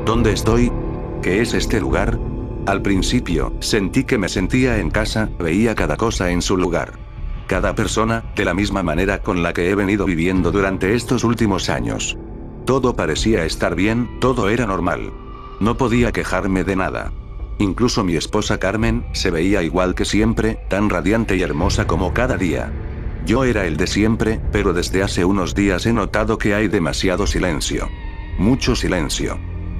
¿Dónde estoy? ¿Qué es este lugar? Al principio, sentí que me sentía en casa, veía cada cosa en su lugar. Cada persona, de la misma manera con la que he venido viviendo durante estos últimos años. Todo parecía estar bien, todo era normal. No podía quejarme de nada. Incluso mi esposa Carmen, se veía igual que siempre, tan radiante y hermosa como cada día. Yo era el de siempre, pero desde hace unos días he notado que hay demasiado silencio. Mucho silencio.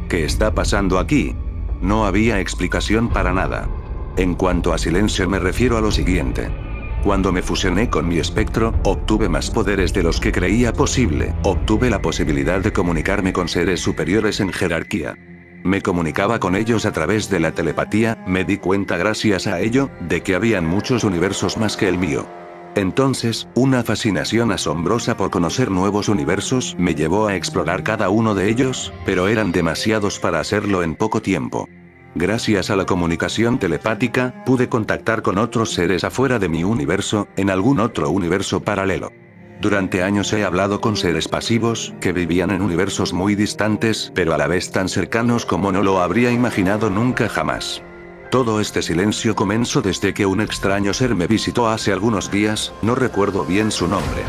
¿Qué está pasando aquí? No había explicación para nada. En cuanto a silencio me refiero a lo siguiente. Cuando me fusioné con mi espectro, obtuve más poderes de los que creía posible, obtuve la posibilidad de comunicarme con seres superiores en jerarquía. Me comunicaba con ellos a través de la telepatía, me di cuenta gracias a ello, de que habían muchos universos más que el mío. Entonces, una fascinación asombrosa por conocer nuevos universos me llevó a explorar cada uno de ellos, pero eran demasiados para hacerlo en poco tiempo. Gracias a la comunicación telepática, pude contactar con otros seres afuera de mi universo, en algún otro universo paralelo. Durante años he hablado con seres pasivos, que vivían en universos muy distantes, pero a la vez tan cercanos como no lo habría imaginado nunca jamás. Todo este silencio comenzó desde que un extraño ser me visitó hace algunos días, no recuerdo bien su nombre.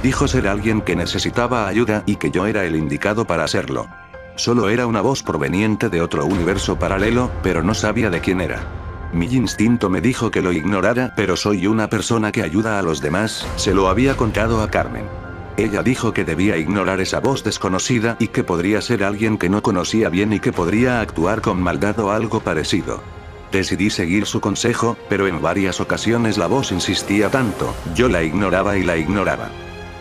Dijo ser alguien que necesitaba ayuda y que yo era el indicado para hacerlo. Solo era una voz proveniente de otro universo paralelo, pero no sabía de quién era. Mi instinto me dijo que lo ignorara, pero soy una persona que ayuda a los demás, se lo había contado a Carmen. Ella dijo que debía ignorar esa voz desconocida y que podría ser alguien que no conocía bien y que podría actuar con maldad o algo parecido. Decidí seguir su consejo, pero en varias ocasiones la voz insistía tanto, yo la ignoraba y la ignoraba.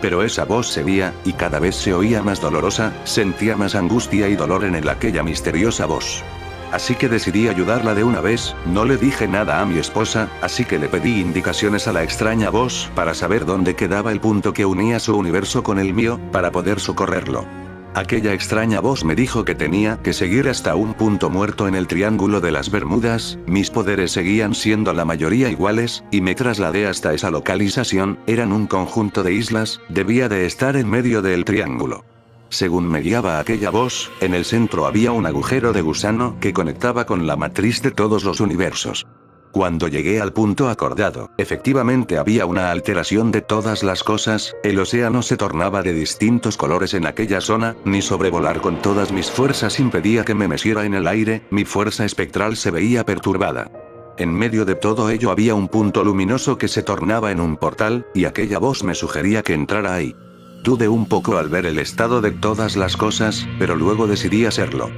Pero esa voz seguía, y cada vez se oía más dolorosa, sentía más angustia y dolor en aquella misteriosa voz. Así que decidí ayudarla de una vez, no le dije nada a mi esposa, así que le pedí indicaciones a la extraña voz, para saber dónde quedaba el punto que unía su universo con el mío, para poder socorrerlo. Aquella extraña voz me dijo que tenía que seguir hasta un punto muerto en el Triángulo de las Bermudas, mis poderes seguían siendo la mayoría iguales, y me trasladé hasta esa localización, eran un conjunto de islas, debía de estar en medio del triángulo. Según me guiaba aquella voz, en el centro había un agujero de gusano que conectaba con la matriz de todos los universos. Cuando llegué al punto acordado, efectivamente había una alteración de todas las cosas, el océano se tornaba de distintos colores en aquella zona, ni sobrevolar con todas mis fuerzas impedía que me meciera en el aire, mi fuerza espectral se veía perturbada. En medio de todo ello había un punto luminoso que se tornaba en un portal, y aquella voz me sugería que entrara ahí. Dudé un poco al ver el estado de todas las cosas, pero luego decidí hacerlo.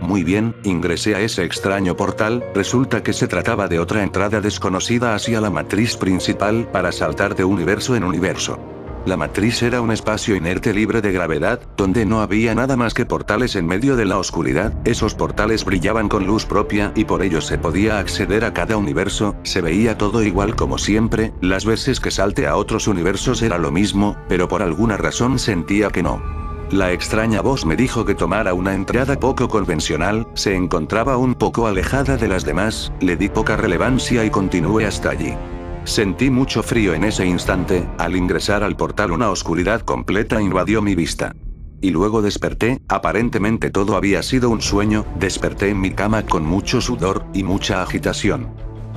Muy bien, ingresé a ese extraño portal, resulta que se trataba de otra entrada desconocida hacia la matriz principal para saltar de universo en universo. La matriz era un espacio inerte libre de gravedad, donde no había nada más que portales en medio de la oscuridad, esos portales brillaban con luz propia y por ello se podía acceder a cada universo, se veía todo igual como siempre, las veces que salte a otros universos era lo mismo, pero por alguna razón sentía que no. La extraña voz me dijo que tomara una entrada poco convencional, se encontraba un poco alejada de las demás, le di poca relevancia y continué hasta allí. Sentí mucho frío en ese instante, al ingresar al portal una oscuridad completa invadió mi vista. Y luego desperté, aparentemente todo había sido un sueño, desperté en mi cama con mucho sudor y mucha agitación.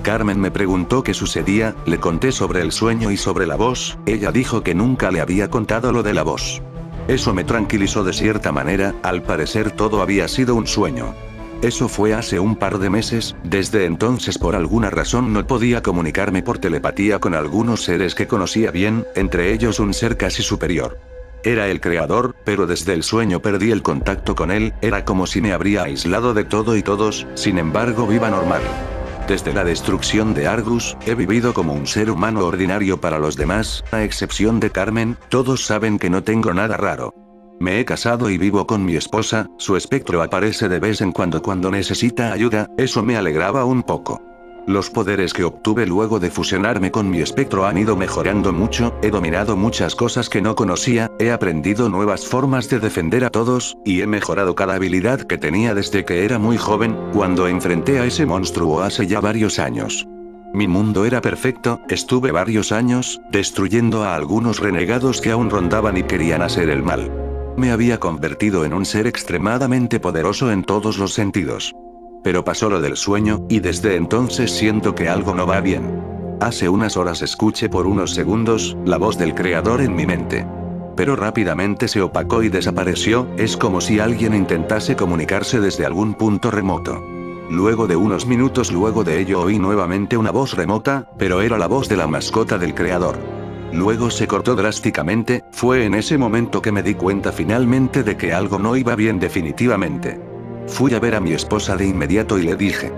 Carmen me preguntó qué sucedía, le conté sobre el sueño y sobre la voz, ella dijo que nunca le había contado lo de la voz. Eso me tranquilizó de cierta manera, al parecer todo había sido un sueño. Eso fue hace un par de meses, desde entonces por alguna razón no podía comunicarme por telepatía con algunos seres que conocía bien, entre ellos un ser casi superior. Era el creador, pero desde el sueño perdí el contacto con él, era como si me habría aislado de todo y todos, sin embargo viva normal. Desde la destrucción de Argus, he vivido como un ser humano ordinario para los demás, a excepción de Carmen, todos saben que no tengo nada raro. Me he casado y vivo con mi esposa, su espectro aparece de vez en cuando necesita ayuda, eso me alegraba un poco. Los poderes que obtuve luego de fusionarme con mi espectro han ido mejorando mucho, he dominado muchas cosas que no conocía, he aprendido nuevas formas de defender a todos, y he mejorado cada habilidad que tenía desde que era muy joven, cuando enfrenté a ese monstruo hace ya varios años. Mi mundo era perfecto, estuve varios años, destruyendo a algunos renegados que aún rondaban y querían hacer el mal. Me había convertido en un ser extremadamente poderoso en todos los sentidos. Pero pasó lo del sueño, y desde entonces siento que algo no va bien. Hace unas horas escuché por unos segundos la voz del creador en mi mente. Pero rápidamente se opacó y desapareció, es como si alguien intentase comunicarse desde algún punto remoto. Luego de unos minutos luego de ello oí nuevamente una voz remota, pero era la voz de la mascota del creador. Luego se cortó drásticamente, fue en ese momento que me di cuenta finalmente de que algo no iba bien definitivamente. Fui a ver a mi esposa de inmediato y le dije: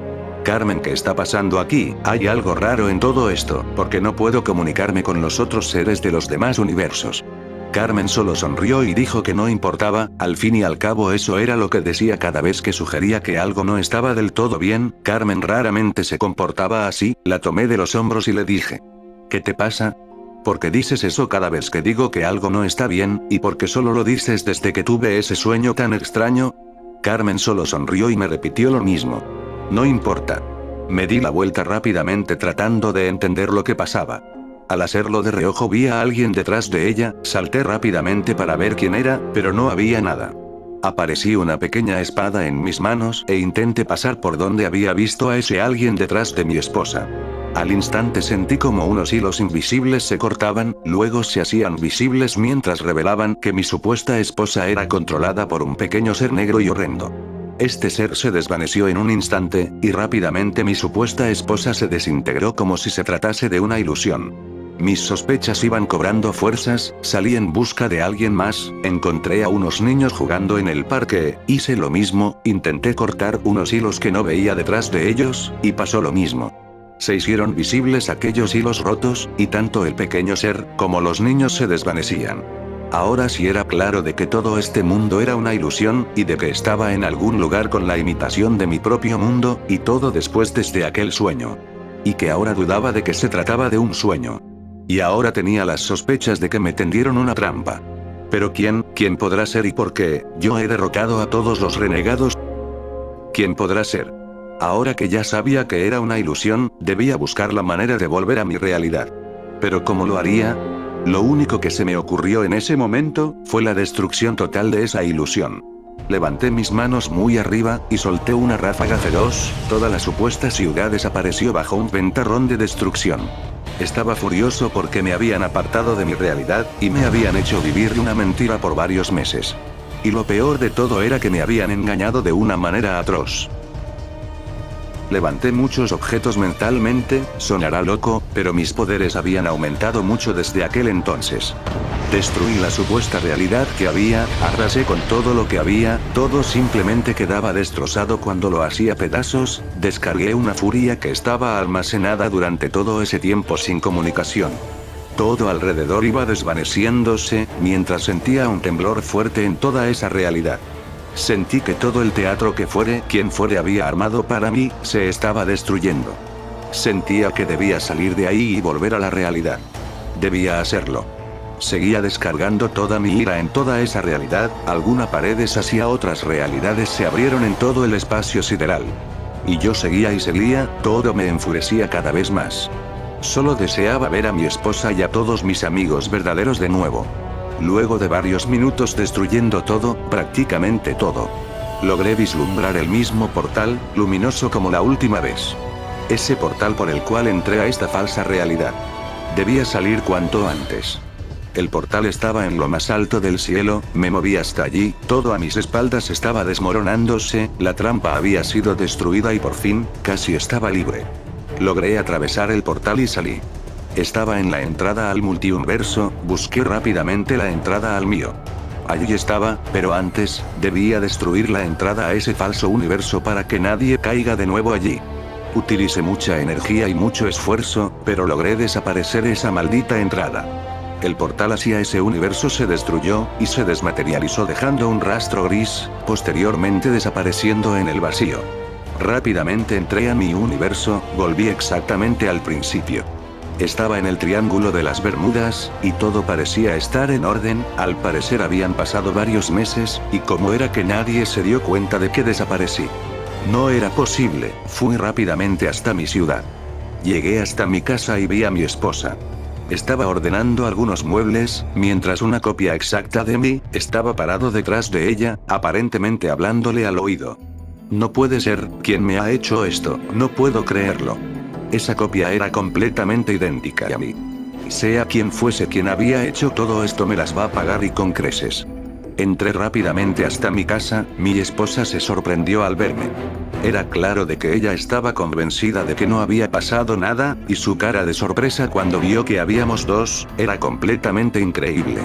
Carmen, ¿qué está pasando aquí? Hay algo raro en todo esto, porque no puedo comunicarme con los otros seres de los demás universos. Carmen solo sonrió y dijo que no importaba, al fin y al cabo eso era lo que decía cada vez que sugería que algo no estaba del todo bien. Carmen raramente se comportaba así, la tomé de los hombros y le dije: ¿Qué te pasa? ¿Por qué dices eso cada vez que digo que algo no está bien, y por qué solo lo dices desde que tuve ese sueño tan extraño? Carmen solo sonrió y me repitió lo mismo. No importa. Me di la vuelta rápidamente tratando de entender lo que pasaba. Al hacerlo de reojo vi a alguien detrás de ella, salté rápidamente para ver quién era, pero no había nada. Aparecí una pequeña espada en mis manos e intenté pasar por donde había visto a ese alguien detrás de mi esposa. Al instante sentí como unos hilos invisibles se cortaban, luego se hacían visibles mientras revelaban que mi supuesta esposa era controlada por un pequeño ser negro y horrendo. Este ser se desvaneció en un instante, y rápidamente mi supuesta esposa se desintegró como si se tratase de una ilusión. Mis sospechas iban cobrando fuerzas, salí en busca de alguien más, encontré a unos niños jugando en el parque, hice lo mismo, intenté cortar unos hilos que no veía detrás de ellos, y pasó lo mismo. Se hicieron visibles aquellos hilos rotos, y tanto el pequeño ser, como los niños se desvanecían. Ahora sí era claro de que todo este mundo era una ilusión, y de que estaba en algún lugar con la imitación de mi propio mundo, y todo después desde aquel sueño. Y que ahora dudaba de que se trataba de un sueño. Y ahora tenía las sospechas de que me tendieron una trampa. Pero ¿quién podrá ser y por qué? Yo he derrotado a todos los renegados. ¿Quién podrá ser? Ahora que ya sabía que era una ilusión, debía buscar la manera de volver a mi realidad. Pero ¿cómo lo haría? Lo único que se me ocurrió en ese momento, fue la destrucción total de esa ilusión. Levanté mis manos muy arriba, y solté una ráfaga feroz, toda la supuesta ciudad desapareció bajo un ventarrón de destrucción. Estaba furioso porque me habían apartado de mi realidad, y me habían hecho vivir una mentira por varios meses. Y lo peor de todo era que me habían engañado de una manera atroz. Levanté muchos objetos mentalmente, sonará loco, pero mis poderes habían aumentado mucho desde aquel entonces. Destruí la supuesta realidad que había, arrasé con todo lo que había, todo simplemente quedaba destrozado cuando lo hacía pedazos, descargué una furia que estaba almacenada durante todo ese tiempo sin comunicación. Todo alrededor iba desvaneciéndose, mientras sentía un temblor fuerte en toda esa realidad. Sentí que todo el teatro que fuere quien fuere había armado para mí, se estaba destruyendo. Sentía que debía salir de ahí y volver a la realidad. Debía hacerlo. Seguía descargando toda mi ira en toda esa realidad, algunas paredes hacia otras realidades se abrieron en todo el espacio sideral. Y yo seguía y seguía, todo me enfurecía cada vez más. Solo deseaba ver a mi esposa y a todos mis amigos verdaderos de nuevo. Luego de varios minutos destruyendo todo, prácticamente todo, logré vislumbrar el mismo portal, luminoso como la última vez. Ese portal por el cual entré a esta falsa realidad. Debía salir cuanto antes. El portal estaba en lo más alto del cielo, me moví hasta allí, todo a mis espaldas estaba desmoronándose, la trampa había sido destruida y por fin, casi estaba libre. Logré atravesar el portal y salí. Estaba en la entrada al multiuniverso, busqué rápidamente la entrada al mío. Allí estaba, pero antes, debía destruir la entrada a ese falso universo para que nadie caiga de nuevo allí. Utilicé mucha energía y mucho esfuerzo, pero logré desaparecer esa maldita entrada. El portal hacia ese universo se destruyó, y se desmaterializó dejando un rastro gris, posteriormente desapareciendo en el vacío. Rápidamente entré a mi universo, volví exactamente al principio. Estaba en el Triángulo de las Bermudas, y todo parecía estar en orden, al parecer habían pasado varios meses, y cómo era que nadie se dio cuenta de que desaparecí. No era posible, fui rápidamente hasta mi ciudad. Llegué hasta mi casa y vi a mi esposa. Estaba ordenando algunos muebles, mientras una copia exacta de mí estaba parado detrás de ella, aparentemente hablándole al oído. No puede ser, ¿quién me ha hecho esto? No puedo creerlo. Esa copia era completamente idéntica a mí. Sea quien fuese quien había hecho todo esto, me las va a pagar y con creces. Entré rápidamente hasta mi casa, mi esposa se sorprendió al verme. Era claro de que ella estaba convencida de que no había pasado nada, y su cara de sorpresa cuando vio que habíamos dos, era completamente increíble.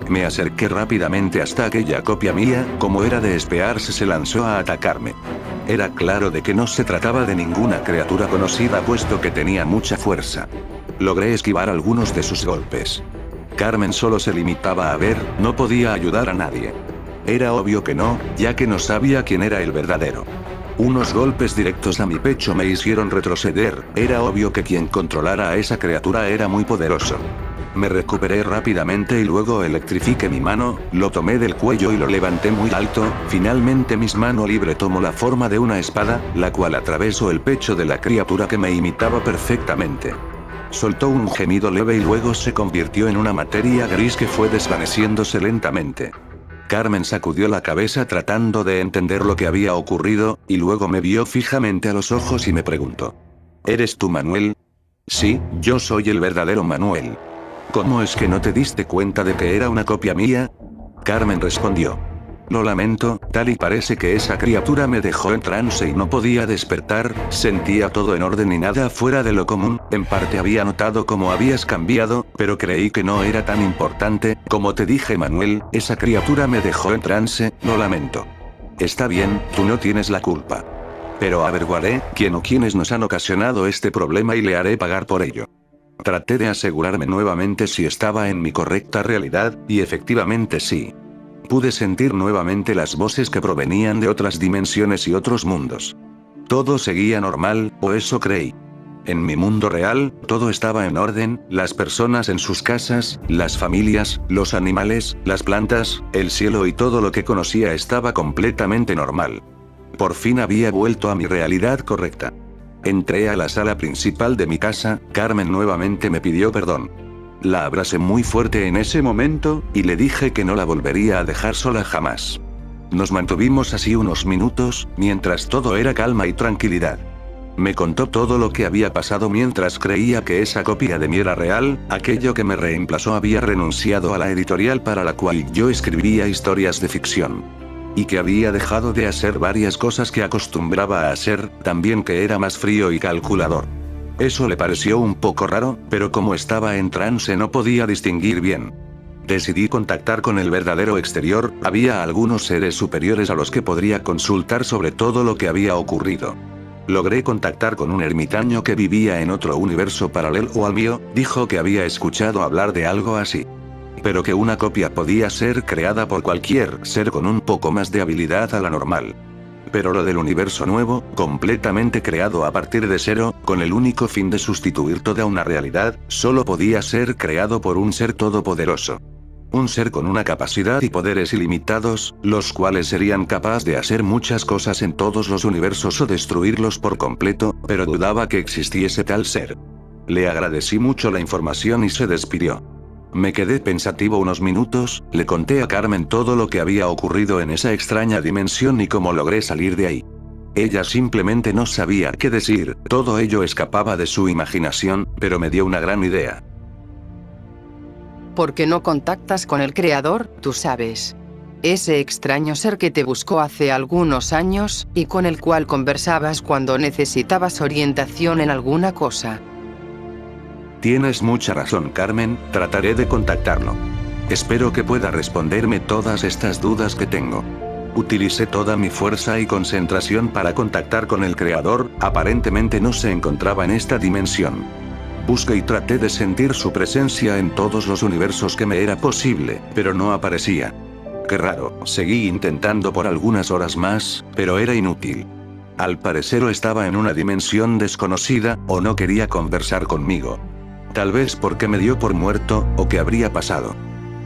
Me acerqué rápidamente hasta aquella copia mía, como era de esperarse, se lanzó a atacarme. Era claro de que no se trataba de ninguna criatura conocida puesto que tenía mucha fuerza. Logré esquivar algunos de sus golpes. Carmen solo se limitaba a ver, no podía ayudar a nadie. Era obvio que no, ya que no sabía quién era el verdadero. Unos golpes directos a mi pecho me hicieron retroceder, era obvio que quien controlara a esa criatura era muy poderoso. Me recuperé rápidamente y luego electrifiqué mi mano, lo tomé del cuello y lo levanté muy alto, finalmente mi mano libre tomó la forma de una espada, la cual atravesó el pecho de la criatura que me imitaba perfectamente. Soltó un gemido leve y luego se convirtió en una materia gris que fue desvaneciéndose lentamente. Carmen sacudió la cabeza tratando de entender lo que había ocurrido, y luego me vio fijamente a los ojos y me preguntó: ¿Eres tú, Manuel? Sí, yo soy el verdadero Manuel. ¿Cómo es que no te diste cuenta de que era una copia mía? Carmen respondió: Lo lamento, tal y parece que esa criatura me dejó en trance y no podía despertar, sentía todo en orden y nada fuera de lo común, en parte había notado cómo habías cambiado, pero creí que no era tan importante, como te dije, Manuel, esa criatura me dejó en trance, lo lamento. Está bien, tú no tienes la culpa. Pero averiguaré quién o quiénes nos han ocasionado este problema y le haré pagar por ello. Traté de asegurarme nuevamente si estaba en mi correcta realidad, y efectivamente sí. Pude sentir nuevamente las voces que provenían de otras dimensiones y otros mundos. Todo seguía normal, o eso creí. En mi mundo real, todo estaba en orden, las personas en sus casas, las familias, los animales, las plantas, el cielo y todo lo que conocía estaba completamente normal. Por fin había vuelto a mi realidad correcta. Entré a la sala principal de mi casa, Carmen nuevamente me pidió perdón. La abracé muy fuerte en ese momento, y le dije que no la volvería a dejar sola jamás. Nos mantuvimos así unos minutos, mientras todo era calma y tranquilidad. Me contó todo lo que había pasado mientras creía que esa copia de mí era real, aquello que me reemplazó había renunciado a la editorial para la cual yo escribía historias de ficción. Y que había dejado de hacer varias cosas que acostumbraba a hacer, también que era más frío y calculador. Eso le pareció un poco raro, pero como estaba en trance no podía distinguir bien. Decidí contactar con el verdadero exterior, había algunos seres superiores a los que podría consultar sobre todo lo que había ocurrido. Logré contactar con un ermitaño que vivía en otro universo paralelo al mío, dijo que había escuchado hablar de algo así. Pero que una copia podía ser creada por cualquier ser con un poco más de habilidad a la normal. Pero lo del universo nuevo, completamente creado a partir de cero, con el único fin de sustituir toda una realidad, solo podía ser creado por un ser todopoderoso. Un ser con una capacidad y poderes ilimitados, los cuales serían capaces de hacer muchas cosas en todos los universos o destruirlos por completo, pero dudaba que existiese tal ser. Le agradecí mucho la información y se despidió. Me quedé pensativo unos minutos, le conté a Carmen todo lo que había ocurrido en esa extraña dimensión y cómo logré salir de ahí. Ella simplemente no sabía qué decir, todo ello escapaba de su imaginación, pero me dio una gran idea. ¿Por qué no contactas con el Creador? Tú sabes. Ese extraño ser que te buscó hace algunos años, y con el cual conversabas cuando necesitabas orientación en alguna cosa. Tienes mucha razón, Carmen, trataré de contactarlo. Espero que pueda responderme todas estas dudas que tengo. Utilicé toda mi fuerza y concentración para contactar con el Creador, aparentemente no se encontraba en esta dimensión. Busqué y traté de sentir su presencia en todos los universos que me era posible, pero no aparecía. Qué raro, seguí intentando por algunas horas más, pero era inútil. Al parecer o estaba en una dimensión desconocida, o no quería conversar conmigo. Tal vez porque me dio por muerto, o qué habría pasado.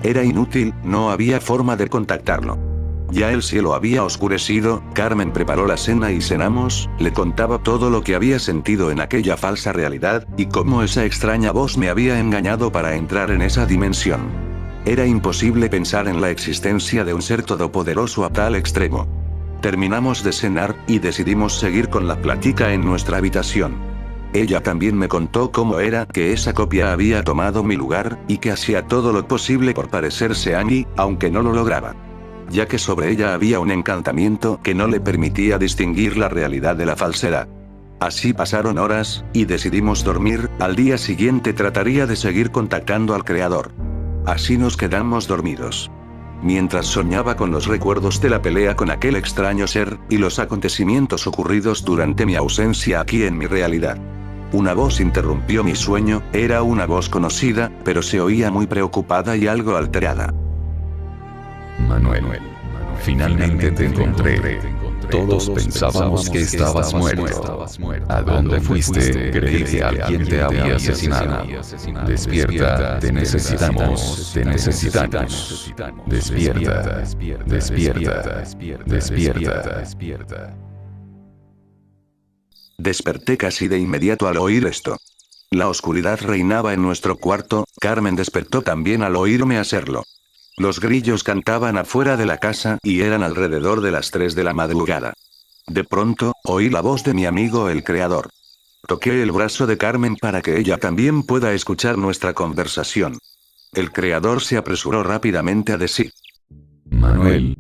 Era inútil, no había forma de contactarlo. Ya el cielo había oscurecido, Carmen preparó la cena y cenamos, le contaba todo lo que había sentido en aquella falsa realidad, y cómo esa extraña voz me había engañado para entrar en esa dimensión. Era imposible pensar en la existencia de un ser todopoderoso a tal extremo. Terminamos de cenar, y decidimos seguir con la plática en nuestra habitación. Ella también me contó cómo era que esa copia había tomado mi lugar, y que hacía todo lo posible por parecerse a mí, aunque no lo lograba. Ya que sobre ella había un encantamiento que no le permitía distinguir la realidad de la falsedad. Así pasaron horas, y decidimos dormir. Al día siguiente trataría de seguir contactando al Creador. Así nos quedamos dormidos. Mientras soñaba con los recuerdos de la pelea con aquel extraño ser, y los acontecimientos ocurridos durante mi ausencia aquí en mi realidad. Una voz interrumpió mi sueño, era una voz conocida, pero se oía muy preocupada y algo alterada. Manuel, finalmente te encontré. Todos pensábamos que estabas muerto. ¿A dónde fuiste? Creí que alguien te había asesinado. Despierta, te necesitamos, te necesitamos. Despierta, despierta, despierta. Desperté casi de inmediato al oír esto. La oscuridad reinaba en nuestro cuarto, Carmen despertó también al oírme hacerlo. Los grillos cantaban afuera de la casa y eran alrededor de las 3 de la madrugada. De pronto, oí la voz de mi amigo el Creador. Toqué el brazo de Carmen para que ella también pueda escuchar nuestra conversación. El Creador se apresuró rápidamente a decir: Manuel,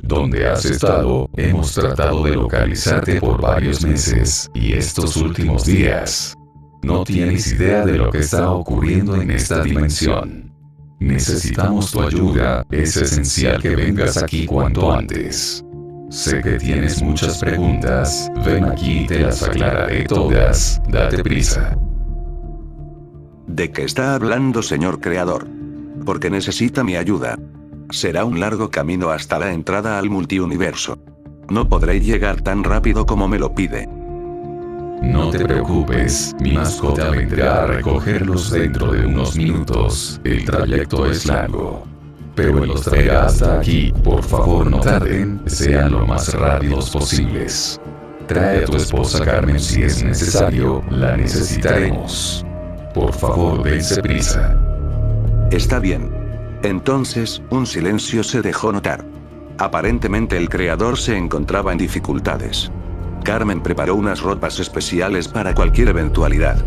¿dónde has estado? Hemos tratado de localizarte por varios meses, y estos últimos días. No tienes idea de lo que está ocurriendo en esta dimensión. Necesitamos tu ayuda, es esencial que vengas aquí cuanto antes. Sé que tienes muchas preguntas, ven aquí y te las aclararé todas, date prisa. ¿De qué está hablando, señor Creador? Porque necesita mi ayuda. Será un largo camino hasta la entrada al multiuniverso. No podré llegar tan rápido como me lo pide. No te preocupes, mi mascota vendrá a recogerlos dentro de unos minutos, el trayecto es largo. Pero los traerá hasta aquí, por favor no tarden, sean lo más rápidos posibles. Trae a tu esposa Carmen si es necesario, la necesitaremos. Por favor dense prisa. Está bien. Entonces, un silencio se dejó notar. Aparentemente el Creador se encontraba en dificultades. Carmen preparó unas ropas especiales para cualquier eventualidad.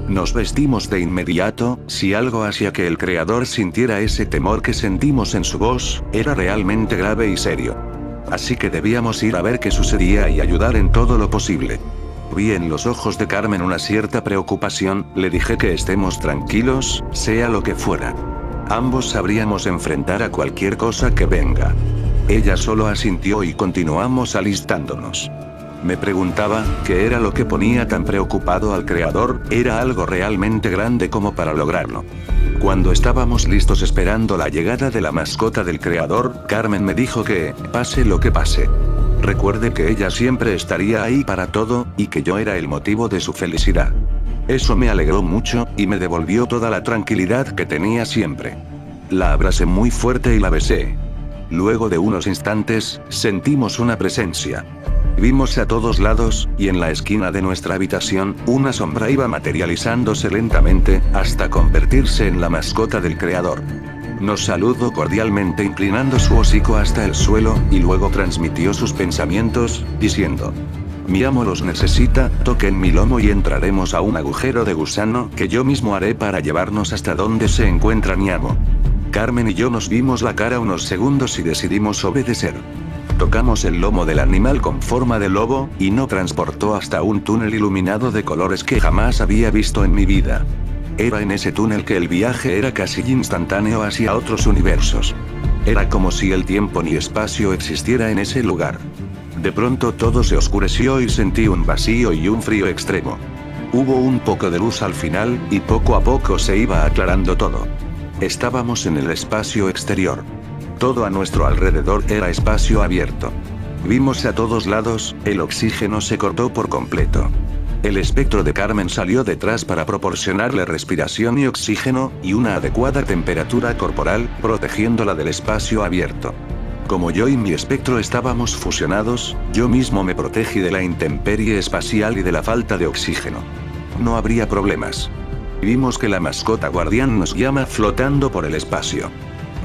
Nos vestimos de inmediato, si algo hacía que el Creador sintiera ese temor que sentimos en su voz, era realmente grave y serio. Así que debíamos ir a ver qué sucedía y ayudar en todo lo posible. Vi en los ojos de Carmen una cierta preocupación, le dije que estemos tranquilos, sea lo que fuera. Ambos sabríamos enfrentar a cualquier cosa que venga. Ella solo asintió y continuamos alistándonos. Me preguntaba, ¿qué era lo que ponía tan preocupado al Creador? Era algo realmente grande como para lograrlo. Cuando estábamos listos esperando la llegada de la mascota del Creador, Carmen me dijo que, pase lo que pase, recuerde que ella siempre estaría ahí para todo, y que yo era el motivo de su felicidad. Eso me alegró mucho, y me devolvió toda la tranquilidad que tenía siempre. La abracé muy fuerte y la besé. Luego de unos instantes, sentimos una presencia. Vimos a todos lados, y en la esquina de nuestra habitación, una sombra iba materializándose lentamente, hasta convertirse en la mascota del Creador. Nos saludó cordialmente inclinando su hocico hasta el suelo, y luego transmitió sus pensamientos, diciendo: mi amo los necesita, toquen mi lomo y entraremos a un agujero de gusano que yo mismo haré para llevarnos hasta donde se encuentra mi amo. Carmen y yo nos vimos la cara unos segundos y decidimos obedecer. Tocamos el lomo del animal con forma de lobo, y nos transportó hasta un túnel iluminado de colores que jamás había visto en mi vida. Era en ese túnel que el viaje era casi instantáneo hacia otros universos. Era como si el tiempo ni espacio existiera en ese lugar. De pronto todo se oscureció y sentí un vacío y un frío extremo. Hubo un poco de luz al final, y poco a poco se iba aclarando todo. Estábamos en el espacio exterior. Todo a nuestro alrededor era espacio abierto. Vimos a todos lados, el oxígeno se cortó por completo. El espectro de Carmen salió detrás para proporcionarle respiración y oxígeno, y una adecuada temperatura corporal, protegiéndola del espacio abierto. Como yo y mi espectro estábamos fusionados, yo mismo me protegí de la intemperie espacial y de la falta de oxígeno. No habría problemas. Vimos que la mascota guardián nos llama flotando por el espacio.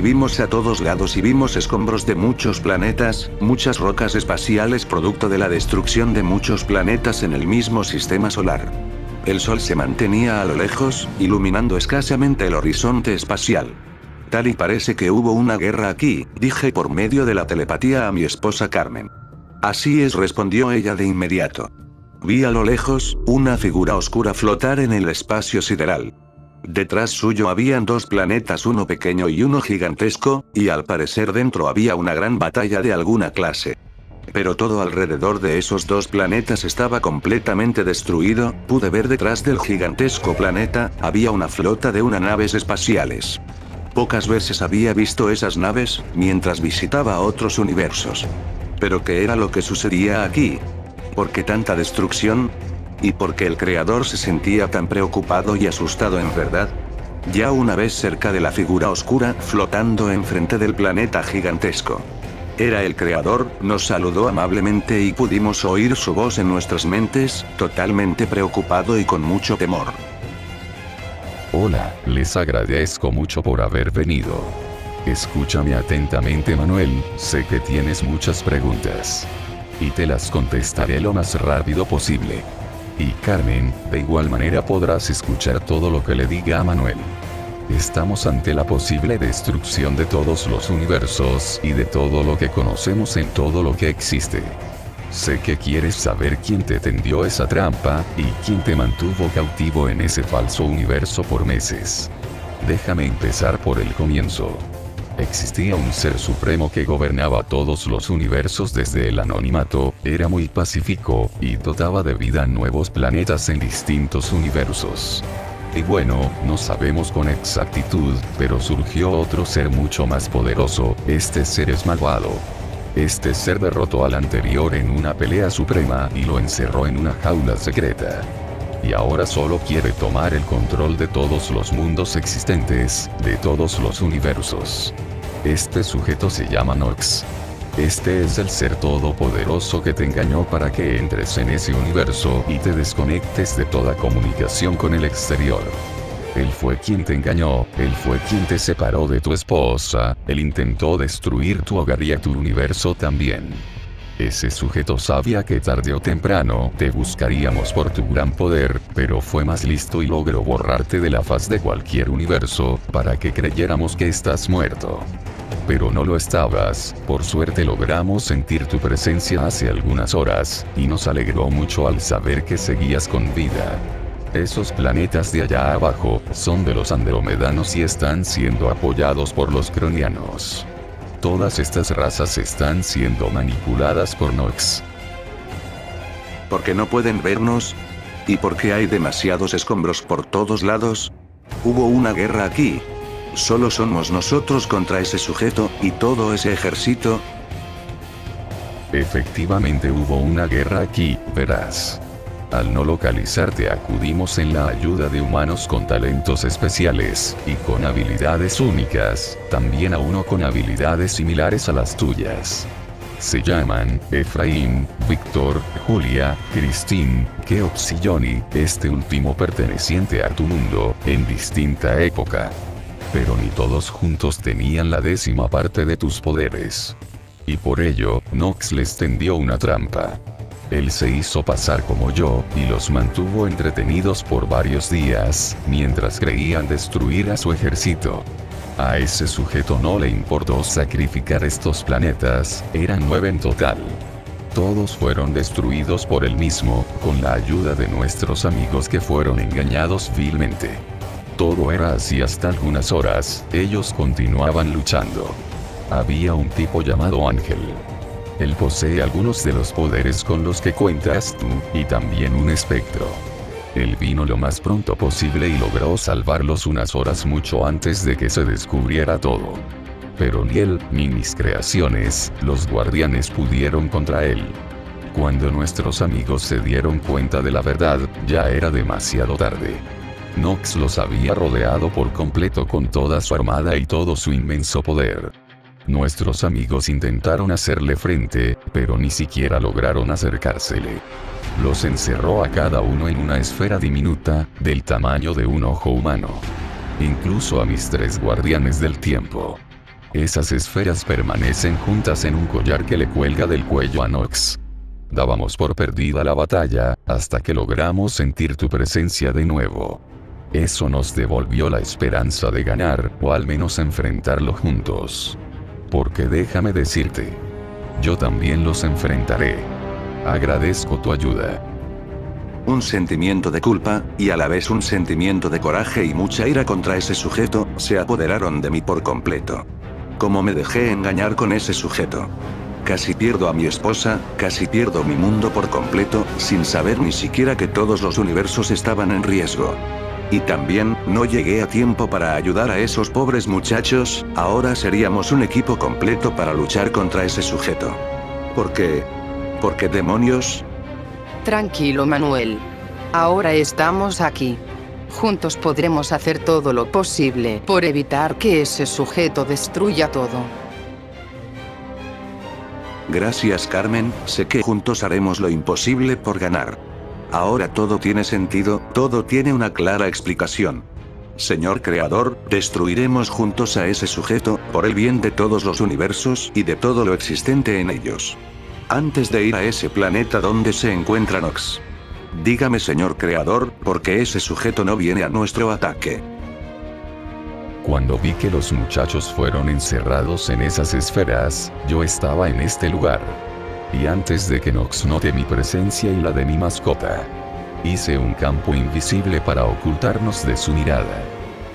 Vimos a todos lados y vimos escombros de muchos planetas, muchas rocas espaciales producto de la destrucción de muchos planetas en el mismo sistema solar. El sol se mantenía a lo lejos, iluminando escasamente el horizonte espacial. Tal y parece que hubo una guerra aquí, dije por medio de la telepatía a mi esposa Carmen. Así es, respondió ella de inmediato. Vi a lo lejos, una figura oscura flotar en el espacio sideral. Detrás suyo habían dos planetas, uno pequeño y uno gigantesco, y al parecer dentro había una gran batalla de alguna clase. Pero todo alrededor de esos dos planetas estaba completamente destruido. Pude ver detrás del gigantesco planeta, había una flota de naves espaciales. Pocas veces había visto esas naves, mientras visitaba otros universos. Pero ¿qué era lo que sucedía aquí? ¿Por qué tanta destrucción? ¿Y por qué el creador se sentía tan preocupado y asustado en verdad? Ya una vez cerca de la figura oscura, flotando enfrente del planeta gigantesco. Era el creador, nos saludó amablemente y pudimos oír su voz en nuestras mentes, totalmente preocupado y con mucho temor. Hola, les agradezco mucho por haber venido. Escúchame atentamente, Manuel, sé que tienes muchas preguntas. Y te las contestaré lo más rápido posible. Y Carmen, de igual manera podrás escuchar todo lo que le diga a Manuel. Estamos ante la posible destrucción de todos los universos y de todo lo que conocemos en todo lo que existe. Sé que quieres saber quién te tendió esa trampa y quién te mantuvo cautivo en ese falso universo por meses. Déjame empezar por el comienzo. Existía un ser supremo que gobernaba todos los universos desde el anonimato, era muy pacífico, y dotaba de vida a nuevos planetas en distintos universos. Y bueno, no sabemos con exactitud, pero surgió otro ser mucho más poderoso. Este ser es malvado. Este ser derrotó al anterior en una pelea suprema y lo encerró en una jaula secreta. Y ahora solo quiere tomar el control de todos los mundos existentes, de todos los universos. Este sujeto se llama Nox. Este es el ser todopoderoso que te engañó para que entres en ese universo y te desconectes de toda comunicación con el exterior. Él fue quien te engañó, él fue quien te separó de tu esposa, él intentó destruir tu hogar y a tu universo también. Ese sujeto sabía que tarde o temprano te buscaríamos por tu gran poder, pero fue más listo y logró borrarte de la faz de cualquier universo, para que creyéramos que estás muerto. Pero no lo estabas, por suerte logramos sentir tu presencia hace algunas horas, y nos alegró mucho al saber que seguías con vida. Esos planetas de allá abajo, son de los andromedanos y están siendo apoyados por los cronianos. Todas estas razas están siendo manipuladas por Nox. ¿Por qué no pueden vernos? ¿Y por qué hay demasiados escombros por todos lados? Hubo una guerra aquí. Solo somos nosotros contra ese sujeto, y todo ese ejército. Efectivamente hubo una guerra aquí, verás. Al no localizarte acudimos en la ayuda de humanos con talentos especiales, y con habilidades únicas, también a uno con habilidades similares a las tuyas. Se llaman Efraín, Víctor, Julia, Christine, Keops y Johnny, este último perteneciente a tu mundo, en distinta época. Pero ni todos juntos tenían la 10ª parte de tus poderes. Y por ello, Nox les tendió una trampa. Él se hizo pasar como yo, y los mantuvo entretenidos por varios días, mientras creían destruir a su ejército. A ese sujeto no le importó sacrificar estos planetas, eran 9 en total. Todos fueron destruidos por él mismo, con la ayuda de nuestros amigos que fueron engañados vilmente. Todo era así hasta algunas horas, ellos continuaban luchando. Había un tipo llamado Ángel. Él posee algunos de los poderes con los que cuentas tú, y también un espectro. Él vino lo más pronto posible y logró salvarlos unas horas mucho antes de que se descubriera todo. Pero ni él, ni mis creaciones, los guardianes pudieron contra él. Cuando nuestros amigos se dieron cuenta de la verdad, ya era demasiado tarde. Nox los había rodeado por completo con toda su armada y todo su inmenso poder. Nuestros amigos intentaron hacerle frente, pero ni siquiera lograron acercársele. Los encerró a cada uno en una esfera diminuta, del tamaño de un ojo humano. Incluso a mis 3 guardianes del tiempo. Esas esferas permanecen juntas en un collar que le cuelga del cuello a Nox. Dábamos por perdida la batalla, hasta que logramos sentir tu presencia de nuevo. Eso nos devolvió la esperanza de ganar, o al menos enfrentarlo juntos. Porque déjame decirte, yo también los enfrentaré. Agradezco tu ayuda. Un sentimiento de culpa, y a la vez un sentimiento de coraje y mucha ira contra ese sujeto, se apoderaron de mí por completo. ¿Cómo me dejé engañar con ese sujeto? Casi pierdo a mi esposa, casi pierdo mi mundo por completo, sin saber ni siquiera que todos los universos estaban en riesgo. Y también, no llegué a tiempo para ayudar a esos pobres muchachos, ahora seríamos un equipo completo para luchar contra ese sujeto. ¿Por qué? ¿Por qué demonios? Tranquilo, Manuel. Ahora estamos aquí. Juntos podremos hacer todo lo posible por evitar que ese sujeto destruya todo. Gracias, Carmen, sé que juntos haremos lo imposible por ganar. Ahora todo tiene sentido, todo tiene una clara explicación. Señor Creador, destruiremos juntos a ese sujeto, por el bien de todos los universos y de todo lo existente en ellos. Antes de ir a ese planeta donde se encuentra Nox. Dígame, Señor Creador, ¿por qué ese sujeto no viene a nuestro ataque? Cuando vi que los muchachos fueron encerrados en esas esferas, yo estaba en este lugar. Y antes de que Nox note mi presencia y la de mi mascota, hice un campo invisible para ocultarnos de su mirada.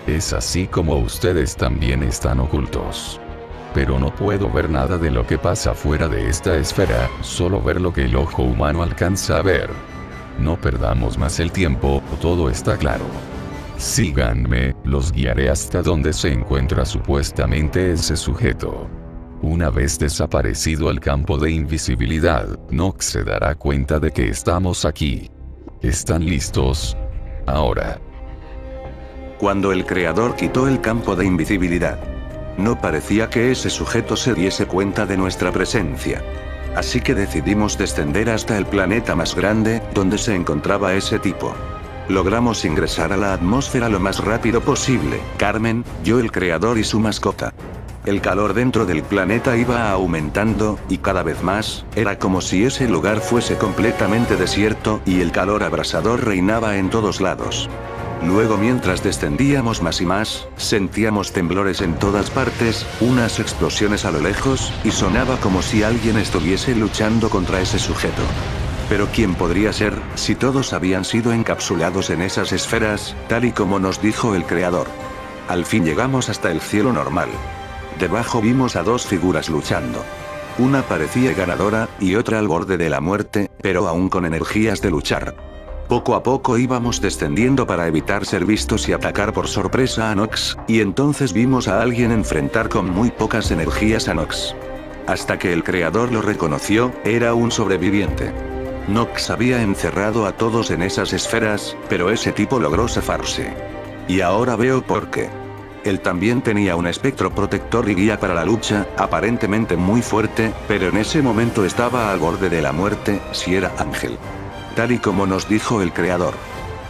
Es así como ustedes también están ocultos. Pero no puedo ver nada de lo que pasa fuera de esta esfera, solo ver lo que el ojo humano alcanza a ver. No perdamos más el tiempo, todo está claro. Síganme, los guiaré hasta donde se encuentra supuestamente ese sujeto. Una vez desaparecido el campo de invisibilidad, Nox se dará cuenta de que estamos aquí. ¿Están listos? Ahora. Cuando el Creador quitó el campo de invisibilidad, no parecía que ese sujeto se diese cuenta de nuestra presencia. Así que decidimos descender hasta el planeta más grande, donde se encontraba ese tipo. Logramos ingresar a la atmósfera lo más rápido posible, Carmen, yo, el Creador y su mascota. El calor dentro del planeta iba aumentando, y cada vez más, era como si ese lugar fuese completamente desierto, y el calor abrasador reinaba en todos lados. Luego, mientras descendíamos más y más, sentíamos temblores en todas partes, unas explosiones a lo lejos, y sonaba como si alguien estuviese luchando contra ese sujeto. Pero ¿quién podría ser, si todos habían sido encapsulados en esas esferas, tal y como nos dijo el Creador? Al fin llegamos hasta el cielo normal. Debajo vimos a 2 figuras luchando. Una parecía ganadora, y otra al borde de la muerte, pero aún con energías de luchar. Poco a poco íbamos descendiendo para evitar ser vistos y atacar por sorpresa a Nox, y entonces vimos a alguien enfrentar con muy pocas energías a Nox. Hasta que el Creador lo reconoció, era un sobreviviente. Nox había encerrado a todos en esas esferas, pero ese tipo logró zafarse. Y ahora veo por qué. Él también tenía un espectro protector y guía para la lucha, aparentemente muy fuerte, pero en ese momento estaba al borde de la muerte, si era Ángel. Tal y como nos dijo el Creador.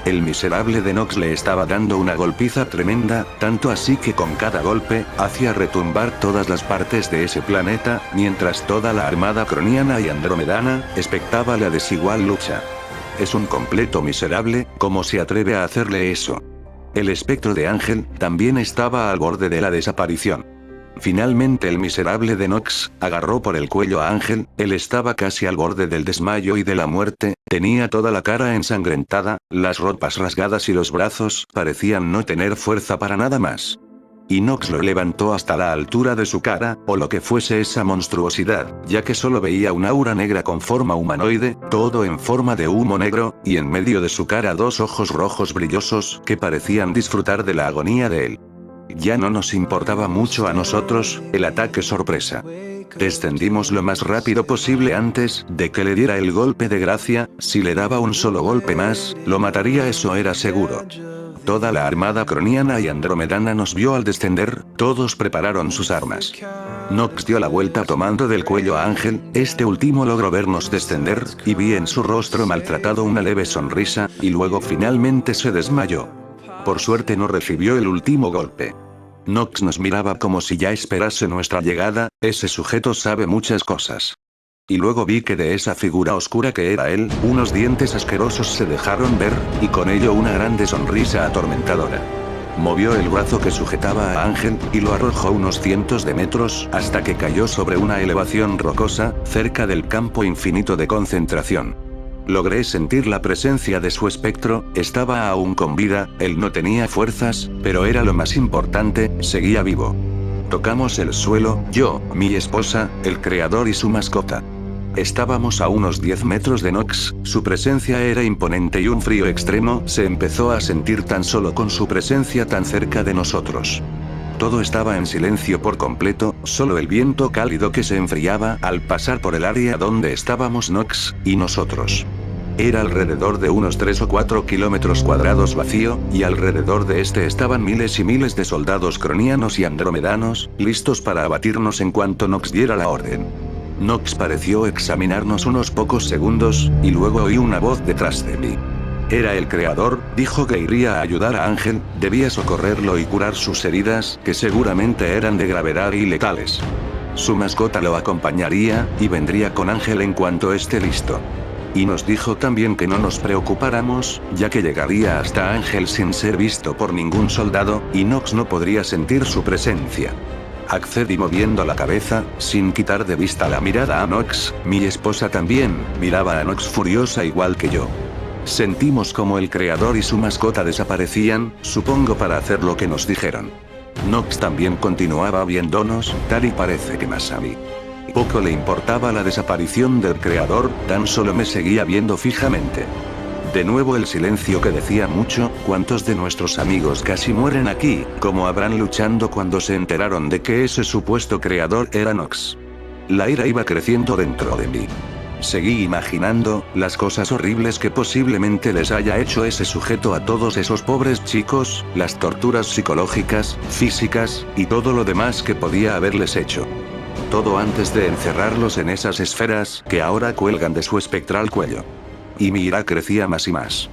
El miserable de Nox le estaba dando una golpiza tremenda, tanto así que con cada golpe, hacía retumbar todas las partes de ese planeta, mientras toda la armada croniana y andromedana, expectaba la desigual lucha. Es un completo miserable, ¿cómo se atreve a hacerle eso? El espectro de Ángel, también estaba al borde de la desaparición. Finalmente el miserable de Nox, agarró por el cuello a Ángel, él estaba casi al borde del desmayo y de la muerte, tenía toda la cara ensangrentada, las ropas rasgadas y los brazos parecían no tener fuerza para nada más. Y Nox lo levantó hasta la altura de su cara, o lo que fuese esa monstruosidad, ya que solo veía una aura negra con forma humanoide, todo en forma de humo negro, y en medio de su cara 2 ojos rojos brillosos, que parecían disfrutar de la agonía de él. Ya no nos importaba mucho a nosotros, el ataque sorpresa. Descendimos lo más rápido posible antes de que le diera el golpe de gracia, si le daba un solo golpe más, lo mataría, eso era seguro. Toda la armada croniana y andromedana nos vio al descender, todos prepararon sus armas. Nox dio la vuelta tomando del cuello a Ángel, este último logró vernos descender, y vi en su rostro maltratado una leve sonrisa, y luego finalmente se desmayó. Por suerte no recibió el último golpe. Nox nos miraba como si ya esperase nuestra llegada, ese sujeto sabe muchas cosas. Y luego vi que de esa figura oscura que era él, unos dientes asquerosos se dejaron ver, y con ello una grande sonrisa atormentadora. Movió el brazo que sujetaba a Ángel, y lo arrojó unos cientos de metros, hasta que cayó sobre una elevación rocosa, cerca del campo infinito de concentración. Logré sentir la presencia de su espectro, estaba aún con vida, él no tenía fuerzas, pero era lo más importante, seguía vivo. Tocamos el suelo, yo, mi esposa, el creador y su mascota. Estábamos a unos 10 metros de Nox, su presencia era imponente y un frío extremo se empezó a sentir tan solo con su presencia tan cerca de nosotros. Todo estaba en silencio por completo, solo el viento cálido que se enfriaba al pasar por el área donde estábamos Nox y nosotros. Era alrededor de unos 3 o 4 kilómetros cuadrados vacío, y alrededor de este estaban miles y miles de soldados cronianos y andromedanos, listos para abatirnos en cuanto Nox diera la orden. Nox pareció examinarnos unos pocos segundos, y luego oí una voz detrás de mí. Era el creador, dijo que iría a ayudar a Ángel, debía socorrerlo y curar sus heridas, que seguramente eran de gravedad y letales. Su mascota lo acompañaría, y vendría con Ángel en cuanto esté listo. Y nos dijo también que no nos preocupáramos, ya que llegaría hasta Ángel sin ser visto por ningún soldado, y Nox no podría sentir su presencia. Accedí moviendo la cabeza, sin quitar de vista la mirada a Nox, mi esposa también, miraba a Nox furiosa igual que yo. Sentimos como el creador y su mascota desaparecían, supongo para hacer lo que nos dijeron. Nox también continuaba viéndonos, tal y parece que más a mí. Poco le importaba la desaparición del creador, tan solo me seguía viendo fijamente. De nuevo el silencio que decía mucho, ¿cuántos de nuestros amigos casi mueren aquí, como habrán luchando cuando se enteraron de que ese supuesto creador era Nox? La ira iba creciendo dentro de mí. Seguí imaginando las cosas horribles que posiblemente les haya hecho ese sujeto a todos esos pobres chicos, las torturas psicológicas, físicas, y todo lo demás que podía haberles hecho. Todo antes de encerrarlos en esas esferas que ahora cuelgan de su espectral cuello. Y mi ira crecía más y más.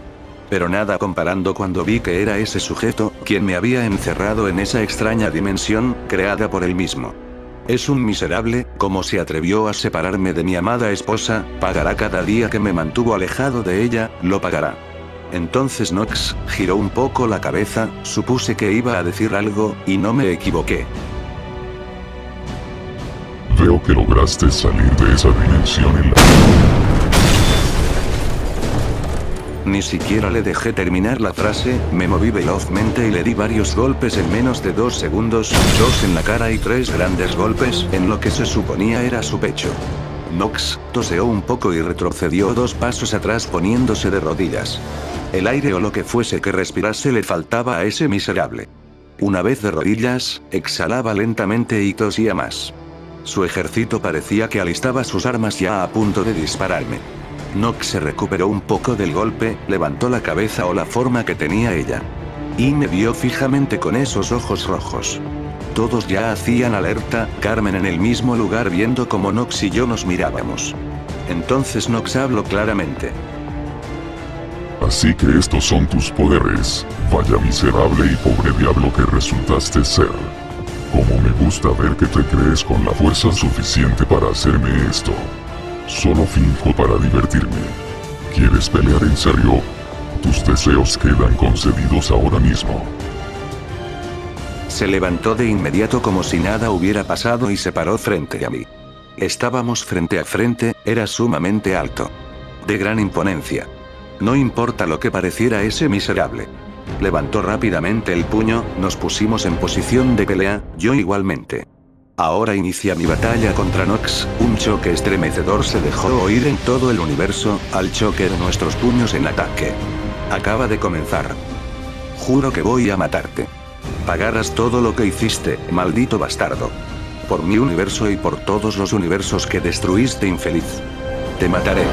Pero nada comparando cuando vi que era ese sujeto quien me había encerrado en esa extraña dimensión, creada por él mismo. Es un miserable, como se atrevió a separarme de mi amada esposa, pagará cada día que me mantuvo alejado de ella, lo pagará. Entonces Nox giró un poco la cabeza, supuse que iba a decir algo, y no me equivoqué. Veo que lograste salir de esa dimensión en la... Ni siquiera le dejé terminar la frase, me moví velozmente y le di varios golpes en menos de 2 segundos, 2 en la cara y 3 grandes golpes en lo que se suponía era su pecho. Nox toseó un poco y retrocedió 2 pasos atrás poniéndose de rodillas. El aire o lo que fuese que respirase le faltaba a ese miserable. Una vez de rodillas, exhalaba lentamente y tosía más. Su ejército parecía que alistaba sus armas ya a punto de dispararme. Nox se recuperó un poco del golpe, levantó la cabeza o la forma que tenía ella. Y me vio fijamente con esos ojos rojos. Todos ya hacían alerta, Carmen en el mismo lugar viendo como Nox y yo nos mirábamos. Entonces Nox habló claramente. Así que estos son tus poderes, vaya miserable y pobre diablo que resultaste ser. Como me gusta ver que te crees con la fuerza suficiente para hacerme esto. Solo finjo para divertirme. ¿Quieres pelear en serio? Tus deseos quedan concedidos ahora mismo. Se levantó de inmediato como si nada hubiera pasado y se paró frente a mí. Estábamos frente a frente, era sumamente alto. De gran imponencia. No importa lo que pareciera ese miserable. Levantó rápidamente el puño, nos pusimos en posición de pelea, yo igualmente. Ahora inicia mi batalla contra Nox, un choque estremecedor se dejó oír en todo el universo, al choque de nuestros puños en ataque. Acaba de comenzar. Juro que voy a matarte. Pagarás todo lo que hiciste, maldito bastardo. Por mi universo y por todos los universos que destruiste infeliz. Te mataré.